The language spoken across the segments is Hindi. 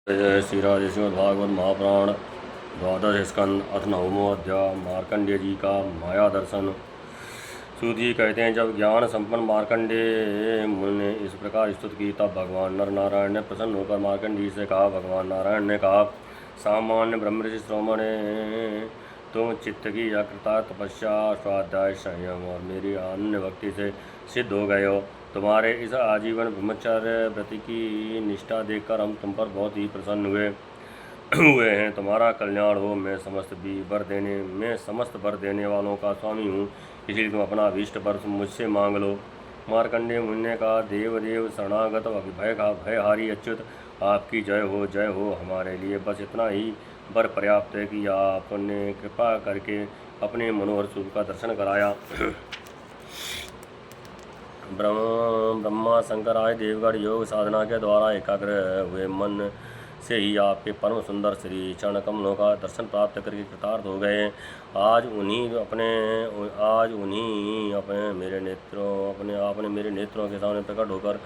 जय श्री राधे श्रीमद्भागवत महापुराण द्वादश स्कंद अथ नवमो अध्याय मार्कंडेय जी का माया दर्शन। सूत जी कहते हैं, जब ज्ञान संपन्न मार्कंडेय मुनि ने इस प्रकार स्तुति की तब भगवान नर नारायण ने प्रसन्न होकर मार्कंडेय से कहा। भगवान नारायण ने कहा, सामान्य ब्रह्मऋषि श्रोमणे, तुम चित्त की एकाग्रता, तपस्या, स्वाध्याय, संयम और मेरी अन्य भक्ति से सिद्ध हो गए हो। तुम्हारे इस आजीवन ब्रह्मचर्य व्रति की निष्ठा देखकर हम तुम पर बहुत ही प्रसन्न हुए हैं। तुम्हारा कल्याण हो। मैं समस्त वर देने वालों का स्वामी हूँ, इसलिए तुम अपना अभीष्ट वर मुझसे मांग लो। मार्कंडेय मुनि ने कहा, देव शरणागत भयहारी अच्युत, आपकी जय हो। हमारे लिए बस इतना ही वर पर्याप्त है कि आपने कृपा करके अपने मनोहर स्वरूप का दर्शन कराया। ब्रह्मा शंकर आदि देवगण योग साधना के द्वारा एकाग्र हुए मन से ही आपके परम सुंदर श्री चरण कमलों का दर्शन प्राप्त करके कृतार्थ हो गए। आज उन्हीं अपने मेरे नेत्रों के सामने प्रकट होकर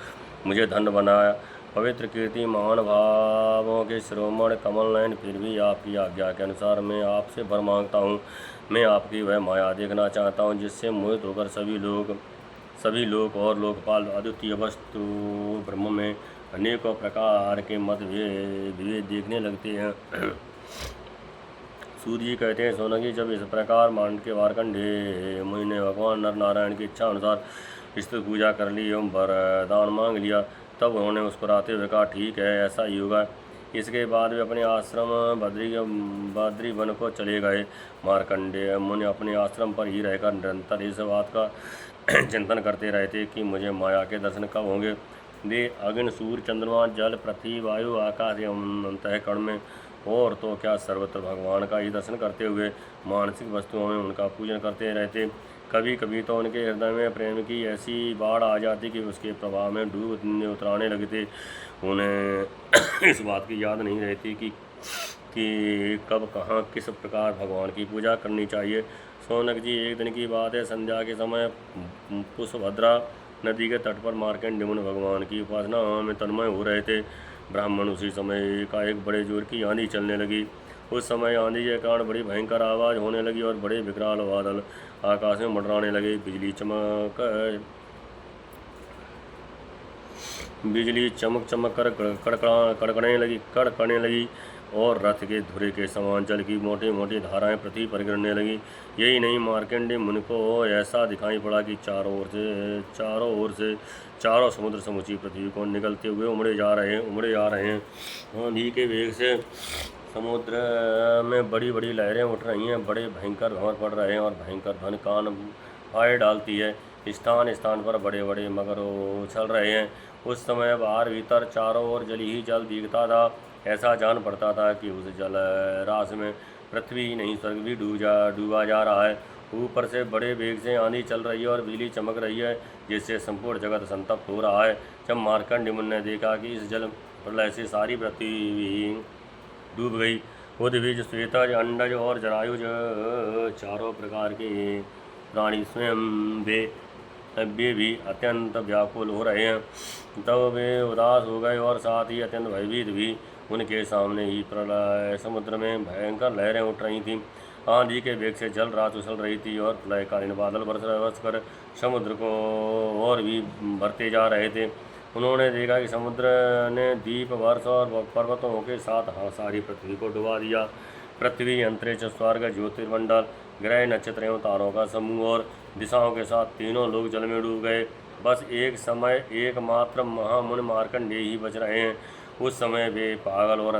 मुझे धन्य बनाया। पवित्र कीर्ति महान भावों के शिरोमणि कमल नयन, फिर भी आपकी आज्ञा के अनुसार मैं आपसे वर मांगता हूँ। मैं आपकी वह माया देखना चाहता हूँ जिससे मोहित होकर सभी लोक और लोकपाल अद्वितीय वस्तु ब्रह्म में अनेकों प्रकार के मतभेद देखने लगते हैं। सूर्य जी कहते हैं, सोनकी, जब इस प्रकार मार्कंडेय मुनि ने भगवान नर नारायण की इच्छा अनुसार स्तुति पूजा कर ली एवं वरदान मांग लिया, तब उन्होंने मुस्कुराते हुए कहा, ठीक है, ऐसा ही होगा। इसके बाद वे अपने आश्रम बद्री वन को चले गए। मार्कंडेय मुनि अपने आश्रम पर ही रहकर निरंतर इस बात का चिंतन करते रहते कि मुझे माया के दर्शन कब होंगे। वे अग्नि, सूर्य, चंद्रमा, जल, पृथ्वी, वायु, आकाश एवं अंतःकरण में और तो क्या सर्वत्र भगवान का ही दर्शन करते हुए मानसिक वस्तुओं में उनका पूजन करते रहते। कभी कभी तो उनके हृदय में प्रेम की ऐसी बाढ़ आ जाती कि उसके प्रभाव में डूब उतराने लगते। उन्हें इस बात की याद नहीं रहती कि कब कहाँ किस प्रकार भगवान की पूजा करनी चाहिए। सोनक जी, एक दिन की बात है, संध्या के समय पुष्पभद्रा नदी के तट पर मार्कंडेय मुनि भगवान की उपासना में तन्मय हो रहे थे। ब्राह्मण उसी समय का एक बड़े जोर की आंधी चलने लगी। उस समय आंधी के कारण बड़ी भयंकर आवाज़ होने लगी और बड़े विकराल बादल आकाश में मंडराने लगे। बिजली चमक कर कड़कने लगी और रथ के धुरे के समान जल की मोटी मोटी धाराएं पृथ्वी पर गिरने लगी। यही नहीं, मार्कंडेय मुनि को ऐसा दिखाई पड़ा कि चारों समुद्र समूची पृथ्वी को निगलते हुए उमड़े जा रहे हैं। आंधी के वेग से समुद्र में बड़ी बड़ी लहरें उठ रही हैं, बड़े भयंकर भंवर पड़ रहे हैं और भयंकर ध्वनि कान फाड़ डालती है। स्थान स्थान पर बड़े बड़े मगर उछल रहे हैं। उस समय बाहर भीतर चारों ओर जल ही जल दिखता था। ऐसा जान पड़ता था कि उस जल राशि में पृथ्वी ही नहीं स्वर्ग भी डूबा जा रहा है। ऊपर से बड़े वेग से आंधी चल रही है और बिजली चमक रही है, जिससे संपूर्ण जगत संतप्त हो रहा है। जब मार्कंडेय मुनि ने देखा कि इस जल प्रलय से सारी पृथ्वी डूब गई, उद्भिज, श्वेतज, अंडज और जरायुज चारों प्रकार के प्राणी स्वयं वे भी अत्यंत व्याकुल हो रहे हैं। तब वे उदास हो गए और साथ ही अत्यंत भयभीत भी। उनके सामने ही प्रलय समुद्र में भयंकर लहरें उठ रही थीं। आंधी के वेग से जल रात उछल रही थी और प्रलयकालीन बादल बरस कर समुद्र को और भी भरते जा रहे थे। उन्होंने देखा कि समुद्र ने द्वीप, वर्ष और पर्वतों के साथ सारी पृथ्वी को डुबा दिया। पृथ्वी, अंतरिक्ष, स्वर्ग, ज्योतिर्मंडल, ग्रह, नक्षत्र एवं तारों का समूह और दिशाओं के साथ तीनों लोग जल में डूब गए। बस एक समय एकमात्र महामुनि मार्कंडेय ही बच रहे हैं। उस समय वे पागल और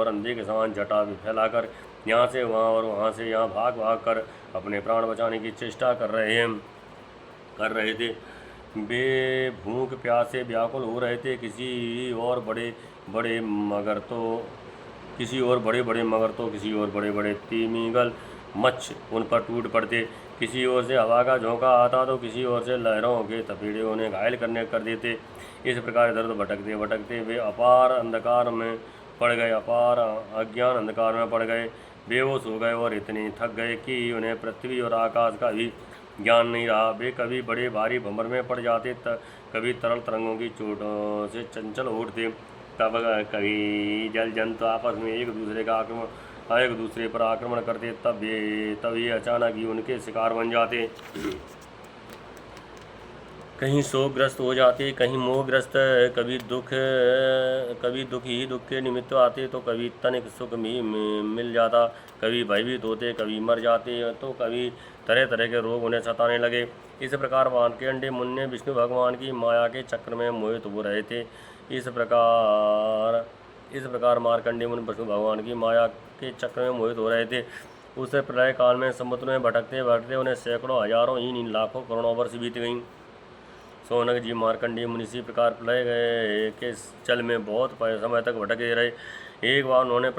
अंधे के समान जटा फैलाकर यहाँ से वहाँ और वहाँ से यहाँ भाग कर अपने प्राण बचाने की चेष्टा कर रहे थे। वे भूख प्यास से व्याकुल हो रहे थे। किसी और बड़े बड़े मगर तो किसी और बड़े बड़े तिमिंगल मच्छ उन पर टूट पड़ते। किसी ओर से हवा का झोंका आता तो किसी ओर से लहरों के थपेड़े उन्हें घायल कर देते। इस प्रकार इधर भटकते वे अपार अज्ञान अंधकार में पड़ गए। बेहोश हो गए और इतने थक गए कि उन्हें पृथ्वी और आकाश का भी ज्ञान नहीं रहा। वे कभी बड़े भारी भंवर में पड़ जाते, कभी तरल तरंगों की चोटों से चंचल उठते। तब कभी जल जंतु आपस में एक दूसरे पर आक्रमण करते, तब ये अचानक ही उनके शिकार बन जाते। कहीं शोकग्रस्त हो जाते, कहीं मोहग्रस्त, कभी दुख ही दुख के निमित्त आते, तो कभी तनिक सुख भी मिल जाता, कभी भयभीत होते, कभी मर जाते, तो कभी तरह तरह के रोग उन्हें सताने लगे। इस प्रकार मार्कंडेय मुनि विष्णु भगवान की माया के चक्र में मोहित हो रहे थे। इस प्रकार मार्कंडेय मुनि विष्णु भगवान की माया के चक्र में मोहित हो रहे थे। उस प्रलय काल में समुद्र में भटकते भटकते उन्हें सैकड़ों हजारों ही लाखों करोड़ों वर्ष बीत गईं। सौनक जी मार्कंडेय मुनि इसी प्रकार प्रलय के जल में बहुत समय तक भटके रहे। एक बार उन्होंने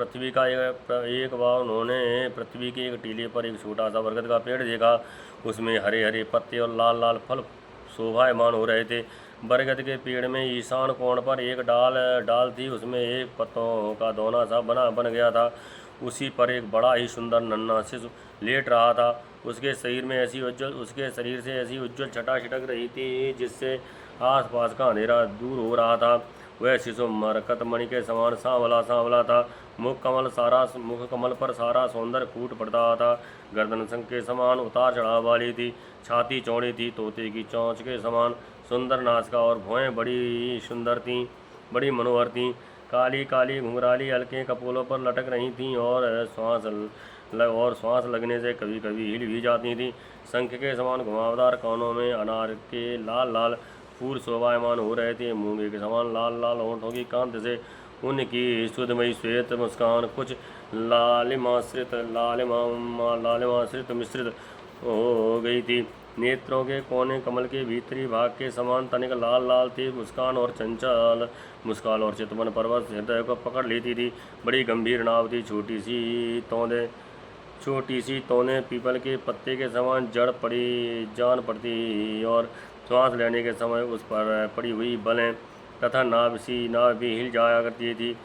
पृथ्वी के एक टीले पर एक छोटा सा बरगद का पेड़ देखा। उसमें हरे हरे पत्ते और लाल लाल फल शोभायमान हो रहे थे। बरगद के पेड़ में ईशान कोण पर एक डाल थी, उसमें एक पत्तों का दोना सा बन गया था। उसी पर एक बड़ा ही सुंदर नन्हा शिशु लेट रहा था। उसके शरीर से ऐसी उज्ज्वल छटा छिटक रही थी जिससे आसपास का अंधेरा दूर हो रहा था। वह शिशु मरकत मणि के समान सांवला था। मुख कमल पर सारा सौंदर्य फूट पड़ता था। गर्दन शंख के समान उतार चढ़ाव वाली थी। छाती चौड़ी थी, तोते की चोंच के समान सुंदर नासिका और भौहें बड़ी सुंदर थीं, बड़ी मनोहर थीं। काली काली घुंघराली हल्के कपोलों पर लटक रही थीं और श्वास लगने से कभी कभी हिल भी जाती थीं। शंख के समान घुमावदार कानों में अनार के लाल लाल फूल शोभायमान हो रहे थे। मूंगे के समान लाल लाल होंठों की कांति से उनकी सुधमयी श्वेत मुस्कान कुछ लालिमाश्रित मिश्रित हो गई थी। नेत्रों के कोने कमल के भीतरी भाग के समान तनिक लाल लाल थी। मुस्कान और चितवन पर्वत हृदय को पकड़ लेती थी। बड़ी गंभीर नाव थी। छोटी सी तोने पीपल के पत्ते के समान जान पड़ती और श्वास लेने के समय उस पर पड़ी हुई बलें तथा नाव भी हिल जाया करती थी।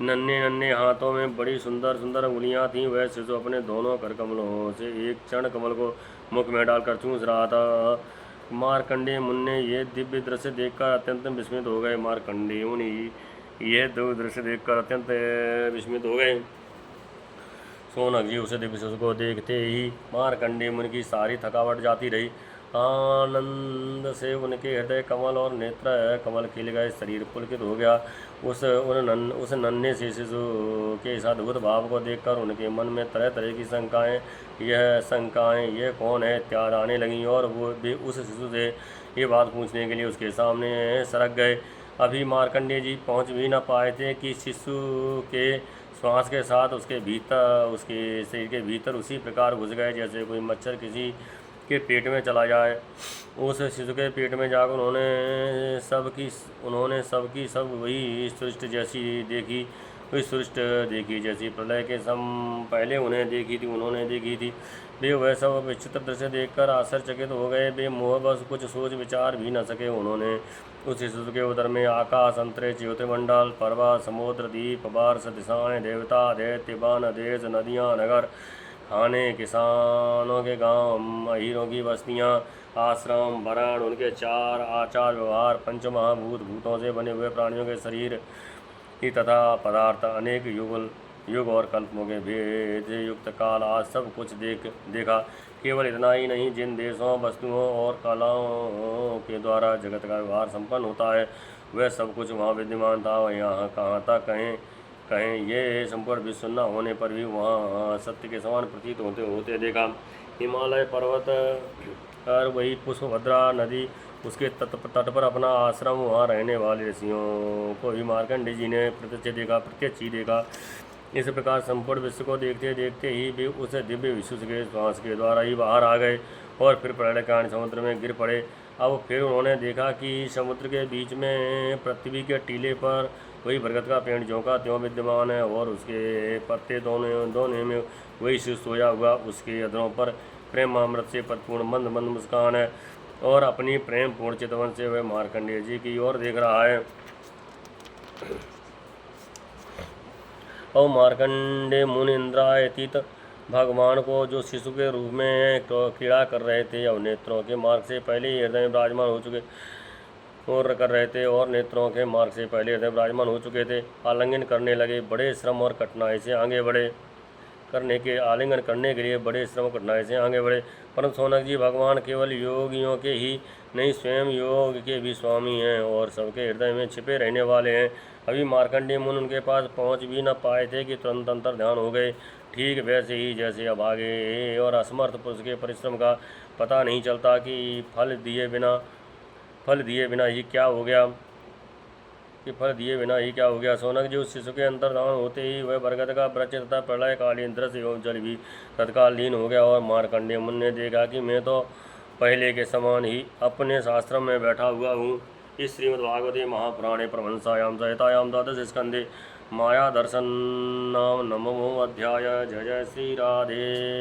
नन्हे नन्हे हाथों में बड़ी सुंदर सुंदर उंगलियां थीं। वह शिशु अपने दोनों कर कमलों से एक चरण कमल को मुख में डालकर चूस रहा था। मार्कंडेय मुनि ने यह दिव्य दृश्य देखकर अत्यंत विस्मित हो गए। मार्कंडेय मुनि यह दिव्य दृश्य देखकर अत्यंत विस्मित हो गए। सौनक जी उसे दिव्य शिशु को देखते ही मार्कंडेय मुनि की सारी थकावट जाती रही। आनंद से उनके हृदय कमल और नेत्र कमल खिल गए, शरीर पुलकित हो गया। उस नन्हे से शिशु के इस अद्भुत भाव को देखकर उनके मन में तरह तरह की शंकाएं यह कौन है इत्यादि आने लगीं और वो भी उस शिशु से ये बात पूछने के लिए उसके सामने सरक गए। अभी मार्कंडेय जी पहुंच भी न पाए थे कि शिशु के श्वास के साथ उसके शरीर के भीतर उसी प्रकार घुस गए जैसे कोई मच्छर किसी के पेट में चला जाए। उस शिशु के पेट में जाकर उन्होंने सब वही सृष्टि जैसी प्रलय के पहले उन्होंने देखी थी। वे वह सब विचित्र दृश्य देखकर आश्चर्यचकित हो गए। वे मोहवश कुछ सोच विचार भी न सके। उन्होंने उस शिशु के उदर में आकाश, अंतरिक्ष, ज्योतिमंडल, पर्वत, समुद्र, द्वीप, वर्ष, दिशाएं, देवता, दैत्य, वन, देश, नदियाँ, नगर, खाने, किसानों के गांव, हीरों की बस्तियां, आश्रम, वर्ण, उनके चार आचार व्यवहार, पंचमहाभूत, भूतों से बने हुए प्राणियों के शरीर ही तथा पदार्थ, अनेक युग और कल्पों के भेद युक्त काल, आज सब कुछ देखा। केवल इतना ही नहीं, जिन देशों, वस्तुओं और कलाओं के द्वारा जगत का व्यवहार संपन्न होता है वह सब कुछ वहाँ विद्यमान था। यहाँ कहाँ तक कहें ये संपूर्ण विश्व न होने पर भी वहाँ सत्य के समान प्रतीत होते देखा। हिमालय पर्वत और वही पुष्पभद्रा नदी, उसके तट पर अपना आश्रम, वहाँ रहने वाले ऋषियों को भी मार्कंडेय जी ने प्रत्यक्ष ही देखा। इस प्रकार संपूर्ण विश्व को देखते देखते ही वे उस दिव्य विश्व के श्वास के द्वारा ही बाहर आ गए और फिर प्रलय काल समुद्र में गिर पड़े। अब फिर उन्होंने देखा कि समुद्र के बीच में पृथ्वी के टीले पर वही बरगद का पेड़ ज्यों का त्यों विद्यमान है और उसके पत्ते दोनों में वही शिशु सोया हुआ। उसके अधरों पर प्रेम अमृत से परिपूर्ण मंद मंद मुस्कान है और अपनी प्रेम पूर्ण चितवन से वह मार्कंडेय जी की ओर देख रहा है। और मार्कंडेय मुनि इंद्रायतीत भगवान को जो शिशु के रूप में क्रीड़ा कर रहे थे और नेत्रों के मार्ग से पहले ही हृदय में विराजमान हो चुके और कर रहे थे और नेत्रों के मार्ग से पहले हृदय विराजमान हो चुके थे। आलिंगन करने लगे, बड़े श्रम और कठिनाई से आगे बढ़े। आलिंगन करने के लिए बड़े श्रम और कठिनाई से आगे बढ़े। परंतु शौनक जी भगवान केवल योगियों के ही नहीं, स्वयं योग के भी स्वामी हैं और सबके हृदय में छिपे रहने वाले हैं। अभी मार्कंडेय मुनि उनके पास पहुंच भी न पाए थे कि तुरंत अंतर ध्यान हो गए। ठीक वैसे ही जैसे अभागे और असमर्थ पुरुष के परिश्रम का पता नहीं चलता कि फल दिए बिना ही क्या हो गया। शौनक जी उस शिशु के अंतर्धान होते ही वह बरगद का वृक्ष तथा प्रलयकालीन दृश्य एवं जल भी तत्काल लीन हो गया। और मार्कंडेय मुनि ने देखा कि मैं तो पहले के समान ही अपने शास्त्र में बैठा हुआ हूँ। इस श्रीमद्भागवते महापुराणे परमहंसायां संहितायां द्वादश स्कंदे माया दर्शन नाम नवमो अध्याय। जय जय श्री राधे।